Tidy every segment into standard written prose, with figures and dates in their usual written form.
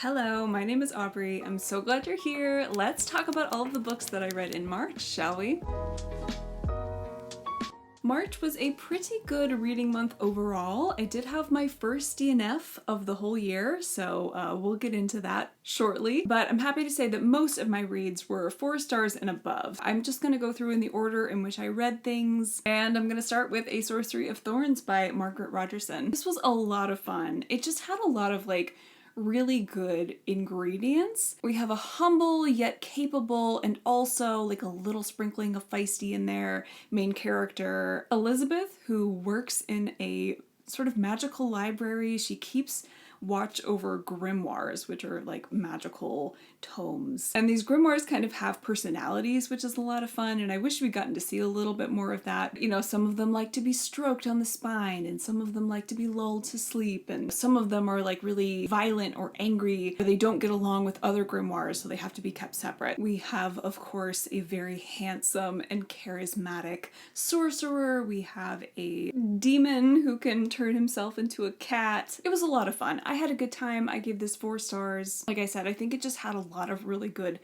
Hello, my name is Aubrey. I'm so glad you're here. Let's talk about all of the books that I read in March, shall we? March was a pretty good reading month overall. I did have my first DNF of the whole year, so we'll get into that shortly. But I'm happy to say that most of my reads were 4 stars and above. I'm just going to go through in the order in which I read things, and I'm going to start with A Sorcery of Thorns by Margaret Rogerson. This was a lot of fun. It just had a lot of really good ingredients. We have a humble yet capable and also like a little sprinkling of feisty in there main character, Elizabeth, who works in a sort of magical library. She keeps watch over grimoires, which are like magical tomes. And these grimoires kind of have personalities, which is a lot of fun, and I wish we'd gotten to see a little bit more of that. You know, some of them like to be stroked on the spine, and some of them like to be lulled to sleep, and some of them are like really violent or angry, or they don't get along with other grimoires, so they have to be kept separate. We have, of course, a very handsome and charismatic sorcerer. We have a demon who can turn himself into a cat. It was a lot of fun. I had a good time. I gave this 4 stars. Like I said, I think it just had a lot of really good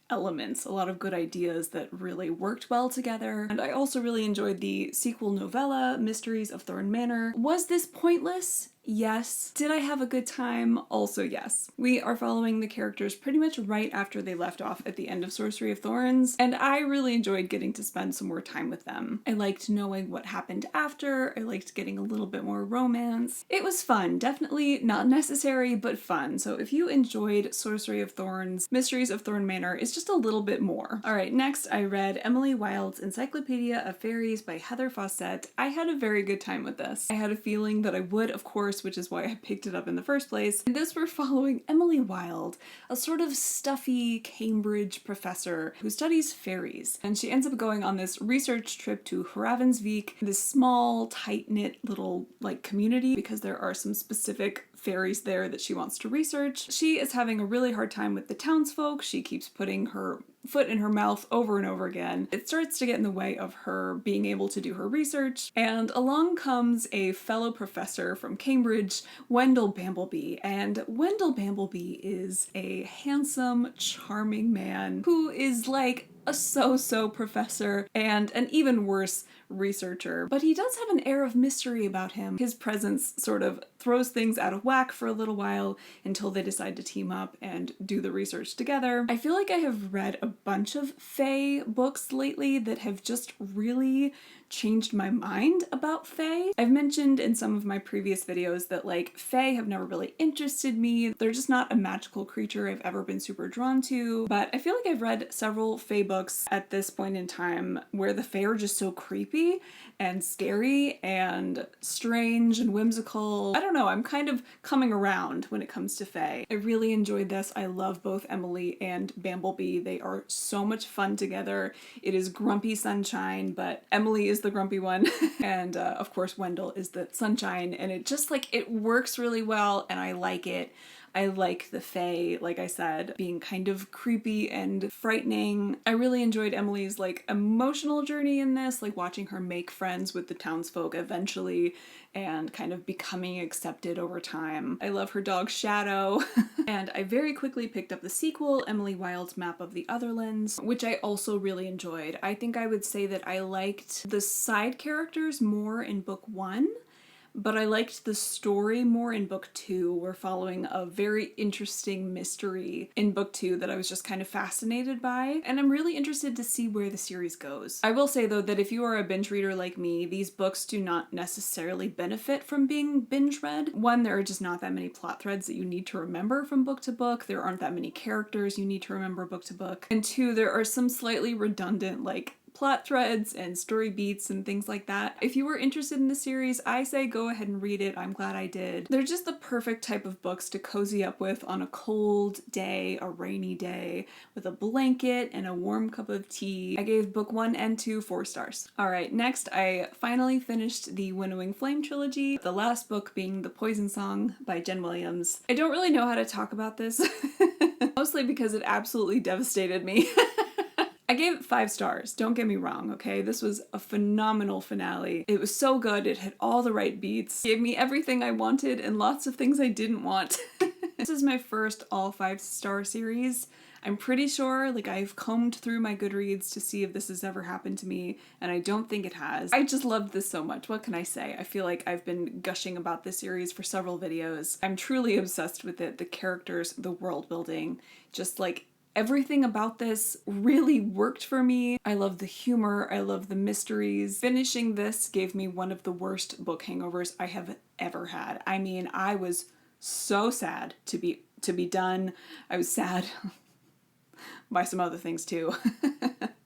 elements, a lot of good ideas that really worked well together. And I also really enjoyed the sequel novella, Mysteries of Thorn Manor. Was this pointless? Yes. Did I have a good time? Also yes. We are following the characters pretty much right after they left off at the end of Sorcery of Thorns, and I really enjoyed getting to spend some more time with them. I liked knowing what happened after. I liked getting a little bit more romance. It was fun. Definitely not necessary, but fun. So if you enjoyed Sorcery of Thorns, Mysteries of Thorn Manor is just a little bit more. Alright, next I read Emily Wilde's Encyclopedia of Fairies by Heather Fawcett. I had a very good time with this. I had a feeling that I would, of course, which is why I picked it up in the first place. And this we're following Emily Wilde, a sort of stuffy Cambridge professor who studies fairies. And she ends up going on this research trip to Ravensvik, this small, tight-knit little community, because there are some specific fairies there that she wants to research. She is having a really hard time with the townsfolk. She keeps putting her foot in her mouth over and over again. It starts to get in the way of her being able to do her research, and along comes a fellow professor from Cambridge, Wendell Bambleby, and Wendell Bambleby is a handsome, charming man who is like a so-so professor and an even worse researcher, but he does have an air of mystery about him. His presence sort of throws things out of whack for a little while until they decide to team up and do the research together. I feel like I have read a bunch of fae books lately that have just really changed my mind about fae. I've mentioned in some of my previous videos that fae have never really interested me. They're just not a magical creature I've ever been super drawn to, but I feel like I've read several fae books at this point in time where the fae are just so creepy and scary and strange and whimsical. I don't know, I'm kind of coming around when it comes to fae. I really enjoyed this. I love both Emily and Bambleby. They are so much fun together. It is grumpy sunshine, but Emily is the grumpy one and of course Wendell is the sunshine, and it just it works really well and I like it. I like the fae, like I said, being kind of creepy and frightening. I really enjoyed Emily's emotional journey in this, watching her make friends with the townsfolk eventually and kind of becoming accepted over time. I love her dog Shadow. And I very quickly picked up the sequel, Emily Wilde's Map of the Otherlands, which I also really enjoyed. I think I would say that I liked the side characters more in book 1, but I liked the story more in book 2. We're following a very interesting mystery in book 2 that I was just kind of fascinated by, and I'm really interested to see where the series goes. I will say though that if you are a binge reader like me, these books do not necessarily benefit from being binge read. One, there are just not that many plot threads that you need to remember from book to book. There aren't that many characters you need to remember book to book. And 2, there are some slightly redundant plot threads and story beats and things like that. If you were interested in the series, I say go ahead and read it. I'm glad I did. They're just the perfect type of books to cozy up with on a cold day, a rainy day, with a blanket and a warm cup of tea. I gave book 1 and 2 4 stars. Alright, next I finally finished the Winnowing Flame trilogy, the last book being The Poison Song by Jen Williams. I don't really know how to talk about this, mostly because it absolutely devastated me. I gave it 5 stars, don't get me wrong, okay? This was a phenomenal finale. It was so good, it hit all the right beats, gave me everything I wanted and lots of things I didn't want. This is my first all 5-star series. I'm pretty sure, like, I've combed through my Goodreads to see if this has ever happened to me, and I don't think it has. I just loved this so much. What can I say? I feel like I've been gushing about this series for several videos. I'm truly obsessed with it. The characters, the world building, just like everything about this really worked for me. I love the humor, I love the mysteries. Finishing this gave me one of the worst book hangovers I have ever had. I mean, I was so sad to be done. I was sad by some other things too.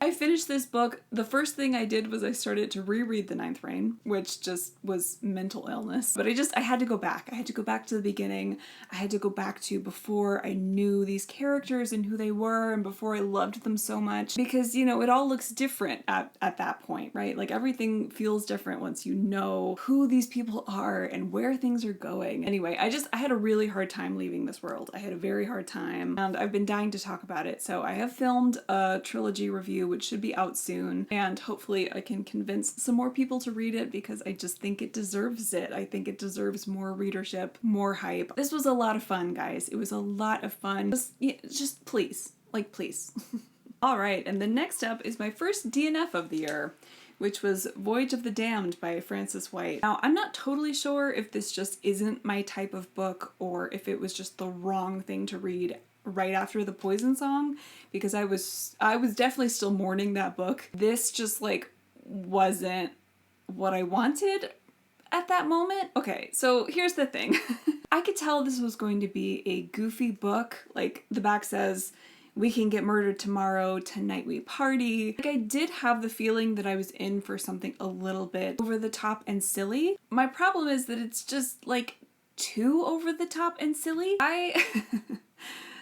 I finished this book. The first thing I did was I started to reread The Ninth Reign, which just was mental illness. But I had to go back. I had to go back to the beginning. I had to go back to before I knew these characters and who they were and before I loved them so much. Because, you know, it all looks different at that point, right? Like everything feels different once you know who these people are and where things are going. Anyway, I had a really hard time leaving this world. I had a very hard time and I've been dying to talk about it. So I have filmed a trilogy review which should be out soon, and hopefully I can convince some more people to read it because I just think it deserves it. I think it deserves more readership, more hype. This was a lot of fun, guys. It was a lot of fun. Just please, like please. All right, and the next up is my first DNF of the year, which was Voyage of the Damned by Frances White. Now, I'm not totally sure if this just isn't my type of book or if it was just the wrong thing to read right after the Poison Song, because I was definitely still mourning that book. This just like wasn't what I wanted at that moment. Okay, so here's the thing. I could tell this was going to be a goofy book. Like the back says, "We can get murdered tomorrow, tonight we party." Like I did have the feeling that I was in for something a little bit over the top and silly. My problem is that it's just like too over the top and silly.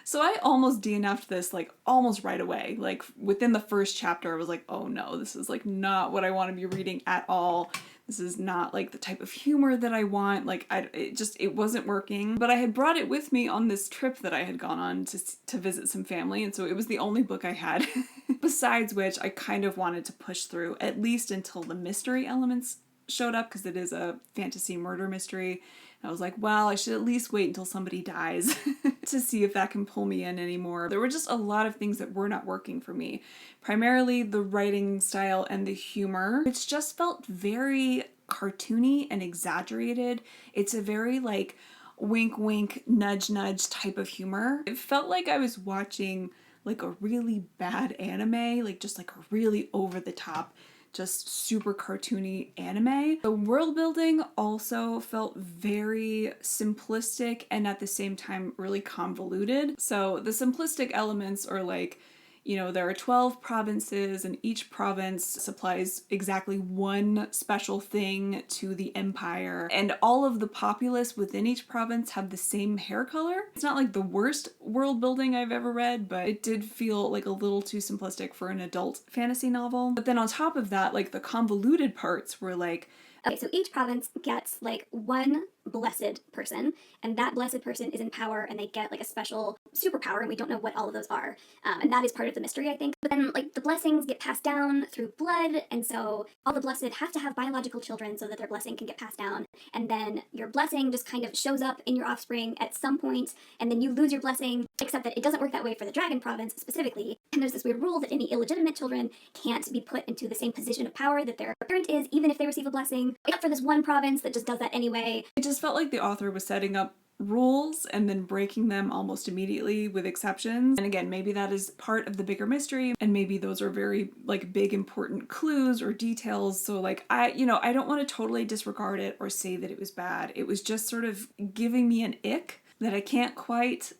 So I almost DNF'd this like almost right away. Like within the first chapter I was like, oh no, this is like not what I want to be reading at all. This is not like the type of humor that I want. Like it wasn't working. But I had brought it with me on this trip that I had gone on to visit some family, and so it was the only book I had. Besides which I kind of wanted to push through at least until the mystery elements showed up, because it is a fantasy murder mystery. I was like, well, I should at least wait until somebody dies to see if that can pull me in anymore. There were just a lot of things that were not working for me. Primarily the writing style and the humor, which just felt very cartoony and exaggerated. It's a very like wink wink, nudge nudge type of humor. It felt like I was watching like a really bad anime, like just like a really over the top, just super cartoony anime. The world building also felt very simplistic and at the same time really convoluted. So the simplistic elements are like, you know, there are 12 provinces and each province supplies exactly one special thing to the empire, and all of the populace within each province have the same hair color. It's not like the worst world building I've ever read, but it did feel like a little too simplistic for an adult fantasy novel. But then on top of that, like the convoluted parts were like, okay, so each province gets like one blessed person, and that blessed person is in power and they get like a special superpower, and we don't know what all of those are. And that is part of the mystery, I think. But then like the blessings get passed down through blood, and so all the blessed have to have biological children so that their blessing can get passed down. And then your blessing just kind of shows up in your offspring at some point, and then you lose your blessing, except that it doesn't work that way for the dragon province specifically. And there's this weird rule that any illegitimate children can't be put into the same position of power that their parent is, even if they receive a blessing, except for this one province that just does that anyway. It just felt like the author was setting up rules and then breaking them almost immediately with exceptions. And again, maybe that is part of the bigger mystery, and maybe those are very like big important clues or details. So like I don't want to totally disregard it or say that it was bad. It was just sort of giving me an ick that I can't quite,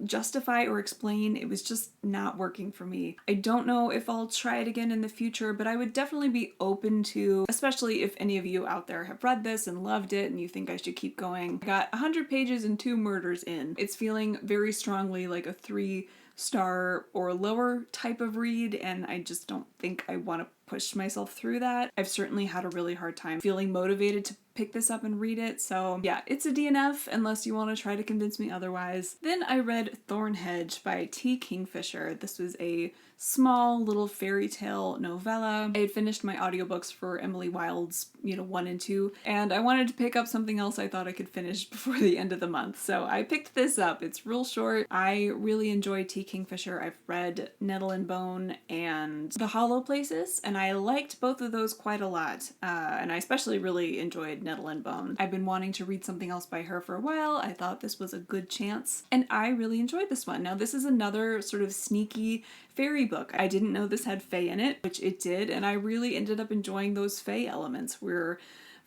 justify or explain. It was just not working for me. I don't know if I'll try it again in the future, but I would definitely be open to, especially if any of you out there have read this and loved it and you think I should keep going. I got 100 pages and 2 murders in. It's feeling very strongly like a 3-star or lower type of read, and I just don't think I want to push myself through that. I've certainly had a really hard time feeling motivated to pick this up and read it. So yeah, it's a DNF unless you want to try to convince me otherwise. Then I read Thornhedge by T. Kingfisher. This was a small little fairy tale novella. I had finished my audiobooks for Emily Wilde's, 1 and 2, and I wanted to pick up something else I thought I could finish before the end of the month. So I picked this up. It's real short. I really enjoy T. Kingfisher. I've read Nettle and Bone and The Hollow Places, and I liked both of those quite a lot. And I especially really enjoyed Nettle and Bone. I've been wanting to read something else by her for a while. I thought this was a good chance, and I really enjoyed this one. Now, this is another sort of sneaky fairy book. I didn't know this had fae in it, which it did, and I really ended up enjoying those fae elements. We're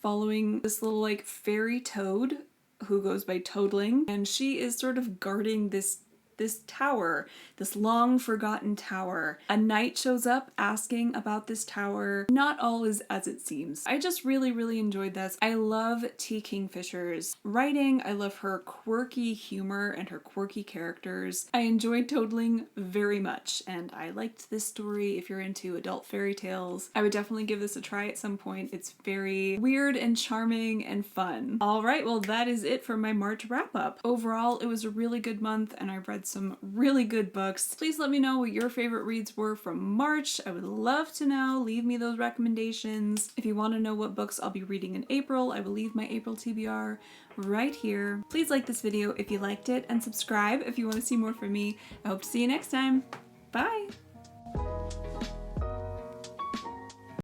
following this little like fairy toad who goes by Toadling, and she is sort of guarding this tower, this long forgotten tower. A knight shows up asking about this tower. Not all is as it seems. I just really, really enjoyed this. I love T. Kingfisher's writing. I love her quirky humor and her quirky characters. I enjoyed Toadling very much, and I liked this story. If you're into adult fairy tales, I would definitely give this a try at some point. It's very weird and charming and fun. All right, well, that is it for my March wrap up. Overall, it was a really good month, and I read some really good books. Please let me know what your favorite reads were from March. I would love to know. Leave me those recommendations. If you want to know what books I'll be reading in April, I will leave my April TBR right here. Please like this video if you liked it, and subscribe if you want to see more from me. I hope to see you next time. Bye!